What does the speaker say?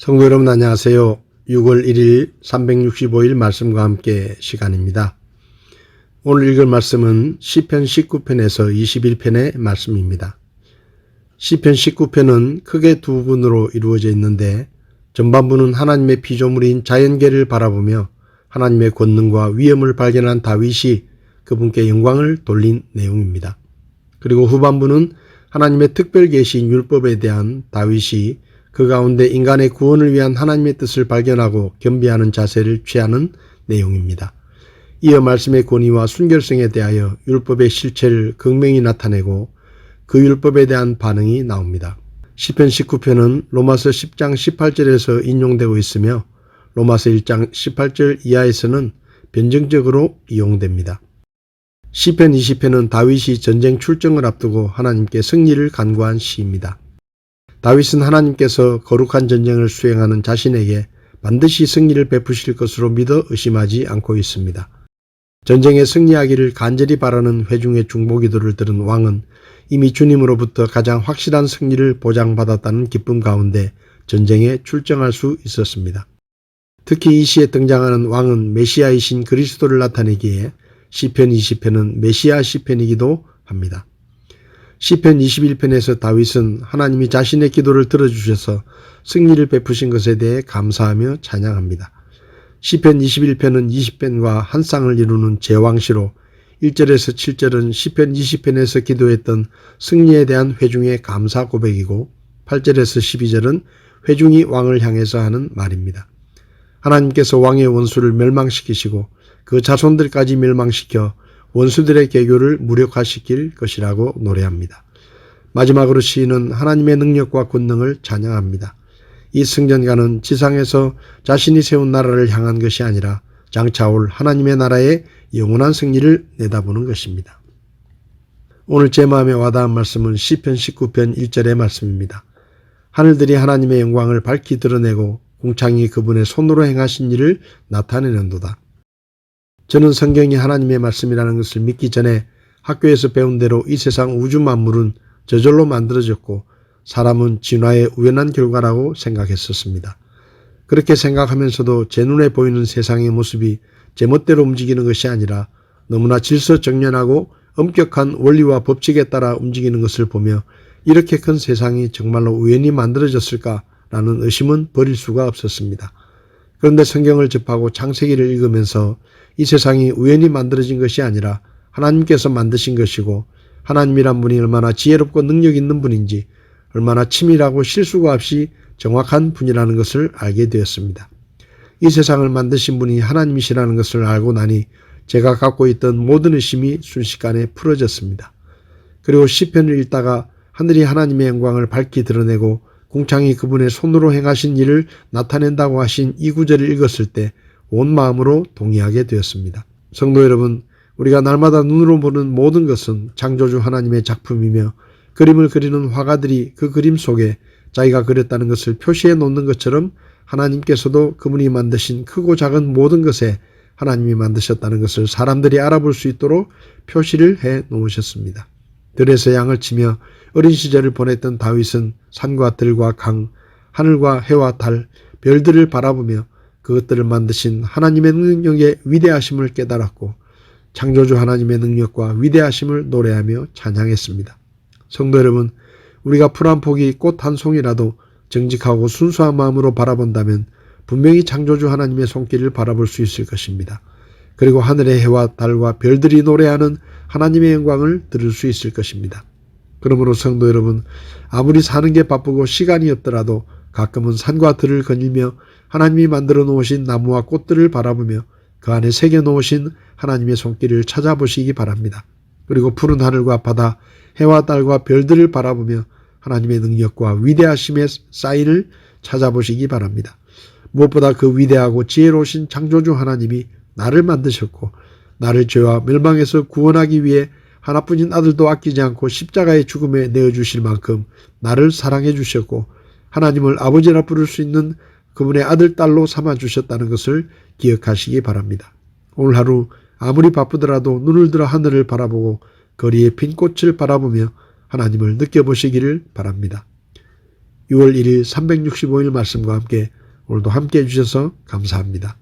성도 여러분 안녕하세요. 6월 1일 365일 말씀과 함께 시간입니다. 오늘 읽을 말씀은 시편 19편에서 21편의 말씀입니다. 시편 19편은 크게 두 부분으로 이루어져 있는데 전반부는 하나님의 피조물인 자연계를 바라보며 하나님의 권능과 위엄을 발견한 다윗이 그분께 영광을 돌린 내용입니다. 그리고 후반부는 하나님의 특별 계시인 율법에 대한 다윗이 그 가운데 인간의 구원을 위한 하나님의 뜻을 발견하고 겸비하는 자세를 취하는 내용입니다. 이어 말씀의 권위와 순결성에 대하여 율법의 실체를 극명히 나타내고 그 율법에 대한 반응이 나옵니다. 시편 19편은 로마서 10장 18절에서 인용되고 있으며 로마서 1장 18절 이하에서는 변증적으로 이용됩니다. 시편 20편은 다윗이 전쟁 출정을 앞두고 하나님께 승리를 간구한 시입니다. 다윗은 하나님께서 거룩한 전쟁을 수행하는 자신에게 반드시 승리를 베푸실 것으로 믿어 의심하지 않고 있습니다. 전쟁에 승리하기를 간절히 바라는 회중의 중보기도를 들은 왕은 이미 주님으로부터 가장 확실한 승리를 보장받았다는 기쁨 가운데 전쟁에 출정할 수 있었습니다. 특히 이 시에 등장하는 왕은 메시아이신 그리스도를 나타내기에 시편 20편은 메시아 시편이기도 합니다. 시편 21편에서 다윗은 하나님이 자신의 기도를 들어주셔서 승리를 베푸신 것에 대해 감사하며 찬양합니다. 시편 21편은 20편과 한 쌍을 이루는 제왕시로 1절에서 7절은 시편 20편에서 기도했던 승리에 대한 회중의 감사 고백이고 8절에서 12절은 회중이 왕을 향해서 하는 말입니다. 하나님께서 왕의 원수를 멸망시키시고 그 자손들까지 멸망시켜 원수들의 계교를 무력화시킬 것이라고 노래합니다. 마지막으로 시인은 하나님의 능력과 권능을 찬양합니다. 이 승전가는 지상에서 자신이 세운 나라를 향한 것이 아니라 장차 올 하나님의 나라의 영원한 승리를 내다보는 것입니다. 오늘 제 마음에 와닿은 말씀은 시편 19편 1절의 말씀입니다. 하늘들이 하나님의 영광을 밝히 드러내고 궁창이 그분의 손으로 행하신 일을 나타내는도다. 저는 성경이 하나님의 말씀이라는 것을 믿기 전에 학교에서 배운 대로 이 세상 우주 만물은 저절로 만들어졌고 사람은 진화의 우연한 결과라고 생각했었습니다. 그렇게 생각하면서도 제 눈에 보이는 세상의 모습이 제멋대로 움직이는 것이 아니라 너무나 질서정연하고 엄격한 원리와 법칙에 따라 움직이는 것을 보며 이렇게 큰 세상이 정말로 우연히 만들어졌을까라는 의심은 버릴 수가 없었습니다. 그런데 성경을 접하고 창세기를 읽으면서 이 세상이 우연히 만들어진 것이 아니라 하나님께서 만드신 것이고 하나님이란 분이 얼마나 지혜롭고 능력 있는 분인지 얼마나 치밀하고 실수가 없이 정확한 분이라는 것을 알게 되었습니다. 이 세상을 만드신 분이 하나님이시라는 것을 알고 나니 제가 갖고 있던 모든 의심이 순식간에 풀어졌습니다. 그리고 시편을 읽다가 하늘이 하나님의 영광을 밝히 드러내고 궁창이 그분의 손으로 행하신 일을 나타낸다고 하신 이 구절을 읽었을 때 온 마음으로 동의하게 되었습니다. 성도 여러분, 우리가 날마다 눈으로 보는 모든 것은 창조주 하나님의 작품이며 그림을 그리는 화가들이 그 그림 속에 자기가 그렸다는 것을 표시해 놓는 것처럼 하나님께서도 그분이 만드신 크고 작은 모든 것에 하나님이 만드셨다는 것을 사람들이 알아볼 수 있도록 표시를 해 놓으셨습니다. 들에서 양을 치며 어린 시절을 보냈던 다윗은 산과 들과 강, 하늘과 해와 달, 별들을 바라보며 그것들을 만드신 하나님의 능력의 위대하심을 깨달았고 창조주 하나님의 능력과 위대하심을 노래하며 찬양했습니다. 성도 여러분, 우리가 풀 한 포기 꽃 한 송이라도 정직하고 순수한 마음으로 바라본다면 분명히 창조주 하나님의 손길을 바라볼 수 있을 것입니다. 그리고 하늘의 해와 달과 별들이 노래하는 하나님의 영광을 들을 수 있을 것입니다. 그러므로 성도 여러분, 아무리 사는 게 바쁘고 시간이 없더라도 가끔은 산과 들을 거닐며 하나님이 만들어 놓으신 나무와 꽃들을 바라보며 그 안에 새겨 놓으신 하나님의 손길을 찾아보시기 바랍니다. 그리고 푸른 하늘과 바다, 해와 달과 별들을 바라보며 하나님의 능력과 위대하심의 사인을 찾아보시기 바랍니다. 무엇보다 그 위대하고 지혜로우신 창조주 하나님이 나를 만드셨고 나를 죄와 멸망에서 구원하기 위해 하나뿐인 아들도 아끼지 않고 십자가의 죽음에 내어주실 만큼 나를 사랑해 주셨고 하나님을 아버지라 부를 수 있는 그분의 아들, 딸로 삼아주셨다는 것을 기억하시기 바랍니다. 오늘 하루 아무리 바쁘더라도 눈을 들어 하늘을 바라보고 거리의 핀 꽃을 바라보며 하나님을 느껴보시기를 바랍니다. 6월 1일 365일 말씀과 함께 오늘도 함께 해주셔서 감사합니다.